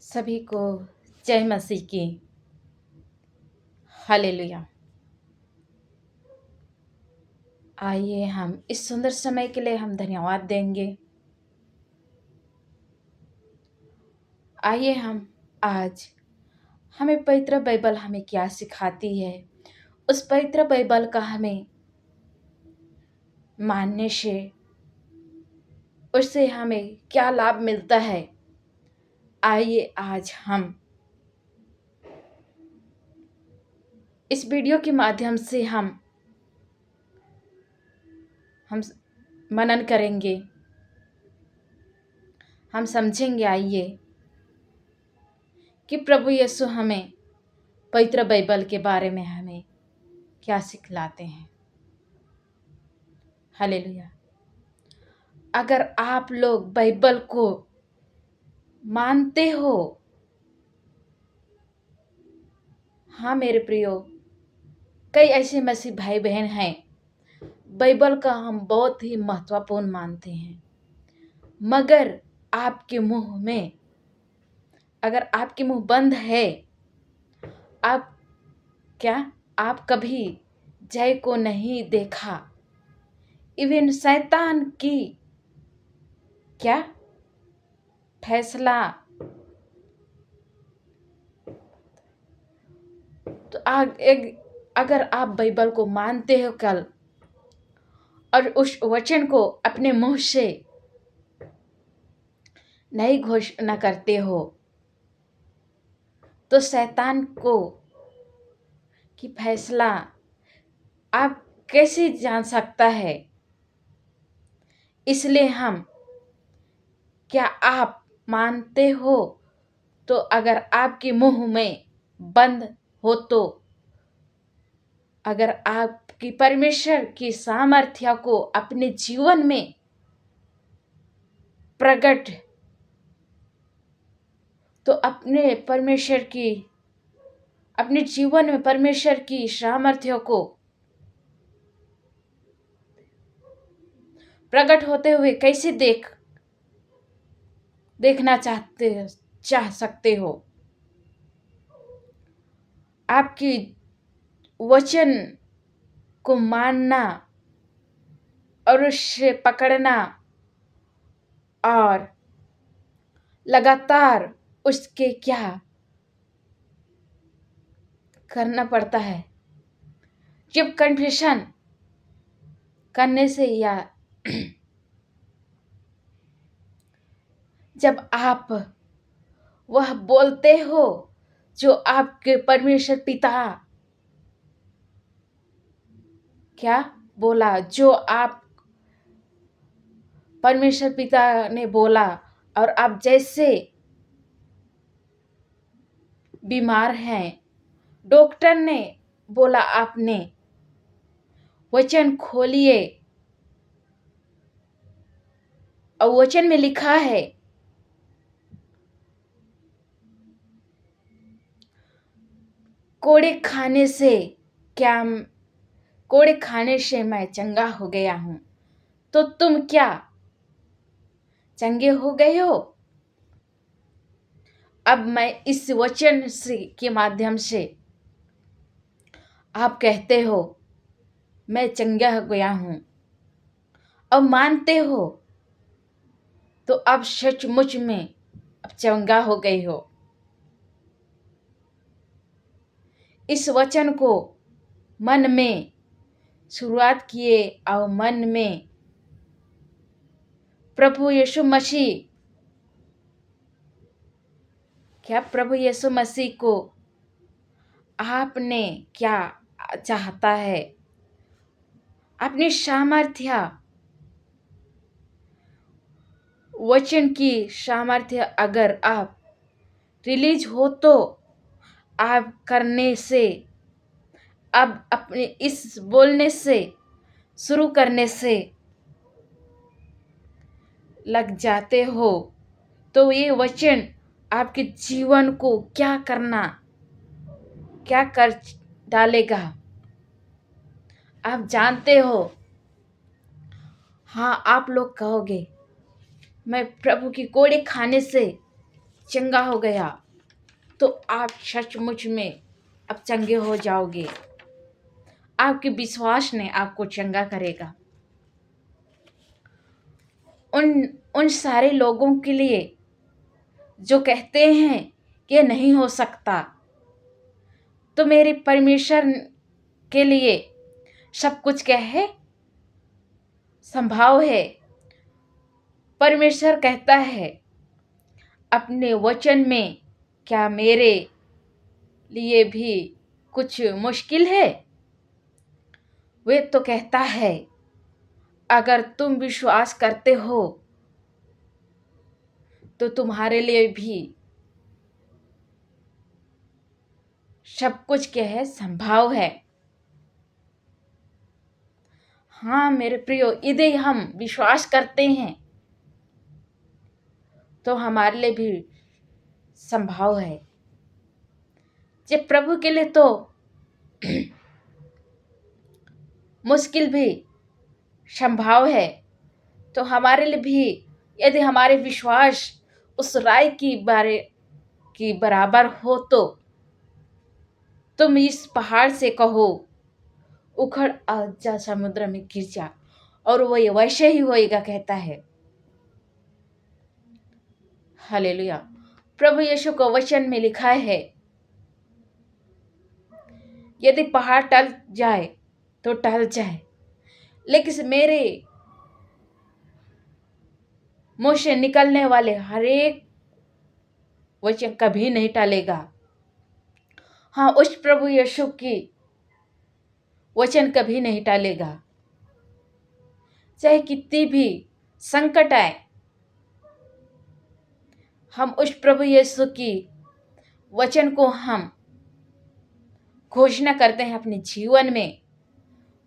सभी को जय मसीह की। हालेलुया। आइए हम इस सुंदर समय के लिए हम धन्यवाद देंगे। आइए हम आज हमें पवित्र बाइबल हमें क्या सिखाती है, उस पवित्र बाइबल का हमें मानने से उससे हमें क्या लाभ मिलता है। आइए आज हम इस वीडियो के माध्यम से हम मनन करेंगे, हम समझेंगे। आइए कि प्रभु यीशु हमें पवित्र बाइबल के बारे में हमें क्या सिखलाते हैं। हालेलुया। अगर आप लोग बाइबल को मानते हो, हाँ मेरे प्रियो, कई ऐसे मसीह भाई बहन हैं बाइबल का हम बहुत ही महत्वपूर्ण मानते हैं, मगर आपके मुंह में, अगर आपके मुंह बंद है, आप कभी जय को नहीं देखा, इवन शैतान की फैसला, तो अगर आप बाइबल को मानते हो कल और उस वचन को अपने मुंह से नहीं घोषणा करते हो, तो शैतान को की फैसला आप कैसे जान सकता है। इसलिए क्या आप मानते हो? तो अगर आपके मुंह में बंद हो, तो अगर आपकी परमेश्वर की सामर्थ्य को अपने जीवन में प्रकट, तो अपने जीवन में परमेश्वर की सामर्थ्य को प्रकट होते हुए कैसे देखना चाह सकते हो। आपकी वचन को मानना और उससे पकड़ना और लगातार उसके क्या करना पड़ता है। जब कन्फेशन करने से या जब आप वह बोलते हो जो आपके परमेश्वर पिता क्या बोला, जो आप परमेश्वर पिता ने बोला, और आप जैसे बीमार हैं, डॉक्टर ने बोला, आपने वचन खोलिए और वचन में लिखा है, कोड़े खाने से मैं चंगा हो गया हूं। तो तुम क्या चंगे हो गए हो? अब मैं इस वचन के माध्यम से आप कहते हो मैं चंगा हो गया हूं, अब मानते हो, तो अब सचमुच में अब चंगा हो गए हो। इस वचन को मन में शुरुआत किए और मन में प्रभु यीशु मसीह को आपने क्या चाहता है, अपनी सामर्थ्य, वचन की सामर्थ्य अगर आप रिलीज हो, तो आप करने से, अब अपने इस बोलने से, शुरू करने से लग जाते हो, तो ये वचन आपके जीवन को क्या कर डालेगा आप जानते हो। हाँ, आप लोग कहोगे मैं प्रभु की कोड़े खाने से चंगा हो गया तो आप सचमुच में अब चंगे हो जाओगे। आपके विश्वास ने आपको चंगा करेगा। उन उन सारे लोगों के लिए जो कहते हैं कि ये नहीं हो सकता, तो मेरे परमेश्वर के लिए सब कुछ क्या है, संभव है। परमेश्वर कहता है अपने वचन में, क्या मेरे लिए भी कुछ मुश्किल है? वे तो कहता है अगर तुम विश्वास करते हो तो तुम्हारे लिए भी सब कुछ क्या है, संभव है। हाँ मेरे प्रियो, यदि हम विश्वास करते हैं तो हमारे लिए भी संभव है। जब प्रभु के लिए तो मुश्किल भी संभव है, तो हमारे लिए भी, यदि हमारे विश्वास उस राय की बराबर हो तो तुम इस पहाड़ से कहो उखड़ जा समुद्र में गिर जा, और वो ये वैसे ही होएगा, कहता है। हालेलुया। प्रभु यीशु को वचन में लिखा है यदि पहाड़ टल जाए तो टल जाए, लेकिन मेरे मुंह से निकलने वाले हर एक वचन कभी नहीं टलेगा। हाँ, उस प्रभु यीशु की वचन कभी नहीं टलेगा। चाहे कितनी भी संकट आए, हम उस प्रभु यीशु की वचन को हम घोषणा करते हैं अपने जीवन में,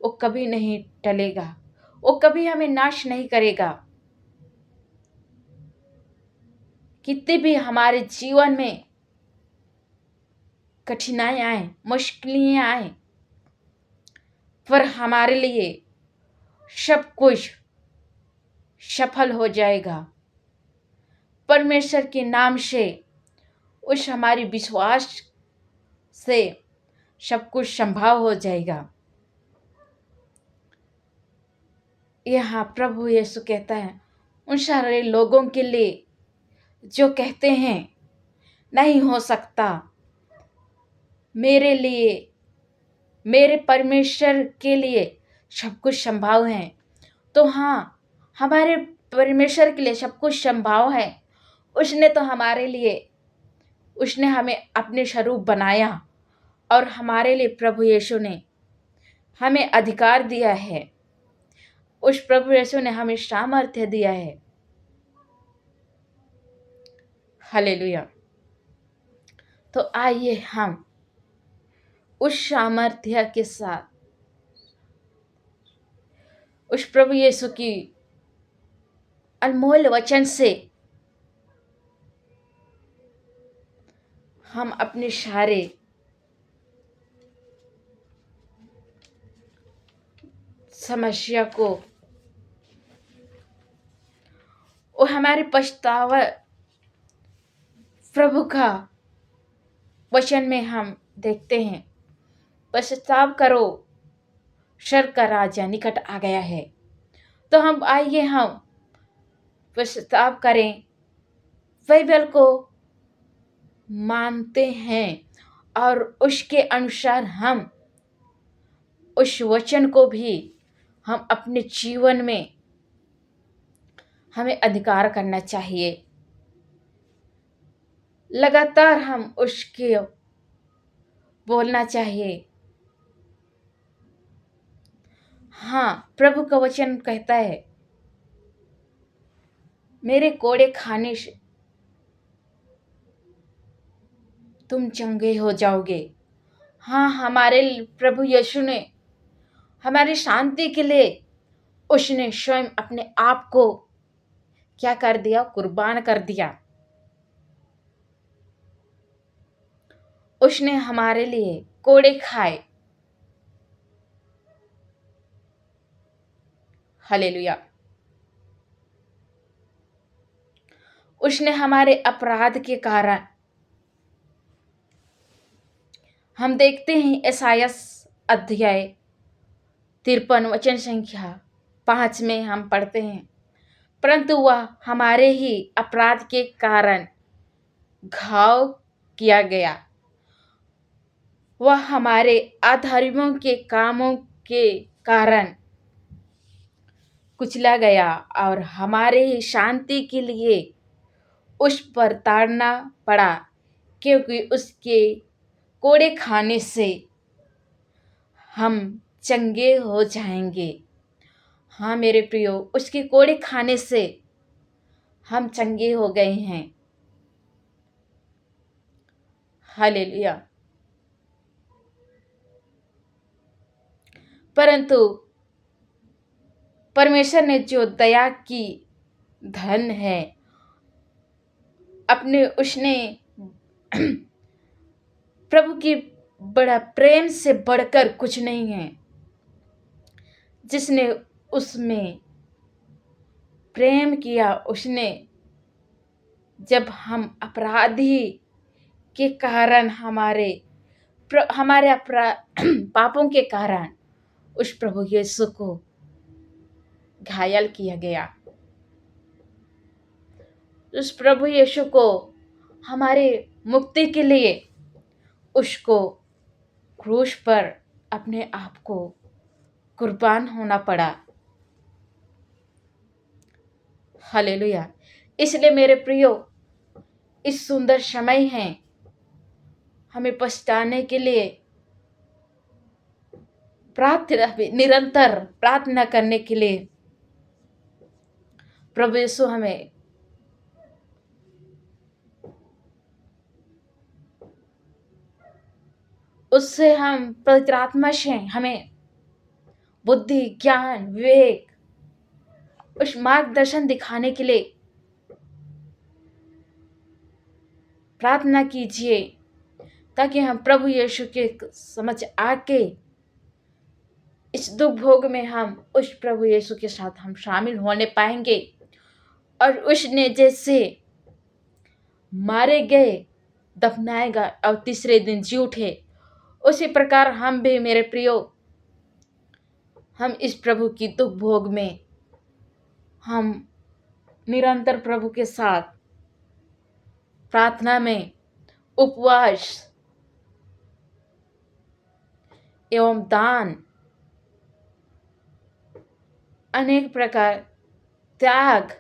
वो कभी नहीं टलेगा, वो कभी हमें नाश नहीं करेगा। कितने भी हमारे जीवन में कठिनाई आए, मुश्किलें आए, पर हमारे लिए सब कुछ सफल हो जाएगा। परमेश्वर के नाम से, उस हमारी विश्वास से सब कुछ संभव हो जाएगा। यहाँ प्रभु यीशु कहता है उन सारे लोगों के लिए जो कहते हैं नहीं हो सकता, मेरे लिए, मेरे परमेश्वर के लिए सब कुछ संभव है। तो हाँ, हमारे परमेश्वर के लिए सब कुछ संभव है। उसने तो हमारे लिए, उसने हमें अपने स्वरूप बनाया, और हमारे लिए प्रभु यीशु ने हमें अधिकार दिया है। उस प्रभु यीशु ने हमें सामर्थ्य दिया है। हालेलुया। तो आइए हम उस सामर्थ्य के साथ उस प्रभु यीशु की अनमोल वचन से हम अपने सारे समस्या को, और हमारे पछतावा प्रभु का वचन में हम देखते हैं, पश्चाताप करो, स्वर्ग का राजा निकट आ गया है। तो हम आइए हम पश्चाताप करें, बाइबल को मानते हैं, और उसके अनुसार हम उस वचन को भी हम अपने जीवन में हमें अधिकार करना चाहिए। लगातार हम उसके बोलना चाहिए। हाँ, प्रभु का वचन कहता है मेरे कोड़े खाने से तुम चंगे हो जाओगे। हाँ, हमारे प्रभु यीशु ने हमारी शांति के लिए उसने स्वयं अपने आप को क्या कर दिया, कुर्बान कर दिया। उसने हमारे लिए कोड़े खाए। हालेलुया। उसने हमारे अपराध के कारण, हम देखते हैं यशायाह अध्याय 53 वचन संख्या 5 में हम पढ़ते हैं, परंतु वह हमारे ही अपराध के कारण घाव किया गया, वह हमारे अधर्मियों के कामों के कारण कुचला गया, और हमारे ही शांति के लिए उस पर ताड़ना पड़ा, क्योंकि उसके कोड़े खाने से हम चंगे हो जाएंगे। हाँ मेरे प्रियो, उसके कोड़े खाने से हम चंगे हो गए हैं। हालेलुया। परंतु परमेश्वर ने जो दया की धन है, अपने उसने प्रभु की बड़ा प्रेम से बढ़कर कुछ नहीं है, जिसने उसमें प्रेम किया। उसने जब हम अपराधी के कारण हमारे पापों के कारण उस प्रभु यीशु को घायल किया गया, उस प्रभु यीशु को हमारे मुक्ति के लिए उसको क्रूस पर अपने आप को कुर्बान होना पड़ा। हालेलुया। इसलिए मेरे प्रियो, इस सुंदर समय है हमें पछताने के लिए निरंतर प्रार्थना करने के लिए प्रभु यीशु हमें उससे हम पवित्र आत्मा से हमें बुद्धि, ज्ञान, विवेक, उस मार्गदर्शन दिखाने के लिए प्रार्थना कीजिए, ताकि हम प्रभु यीशु के समझ आके इस दुख भोग में हम उस प्रभु यीशु के साथ हम शामिल होने पाएंगे। और उसने जैसे मारे गए, दफनाए गए और तीसरे दिन जी उठे, उसी प्रकार हम भी मेरे प्रियो, हम इस प्रभु की दुख भोग में हम निरंतर प्रभु के साथ प्रार्थना में, उपवास एवं दान, अनेक प्रकार त्याग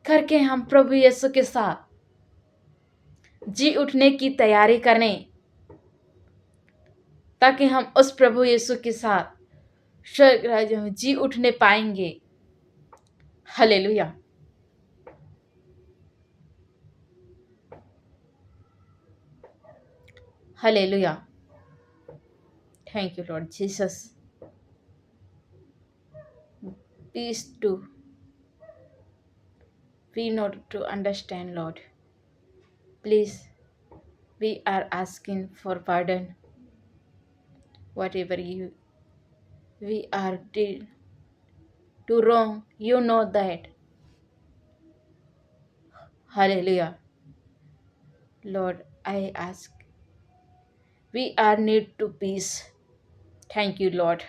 करके हम प्रभु यीशु के साथ जी उठने की तैयारी करें, ताकि हम उस प्रभु यीशु के साथ स्वर्ग राज्य में जी उठने पाएंगे। Hallelujah. Hallelujah. Thank you, Lord Jesus. Please do. We not to understand, Lord. Please, we are asking for pardon. Whatever we are did to wrong, you know that. Hallelujah. Lord, I ask. We are need to peace. Thank you, Lord.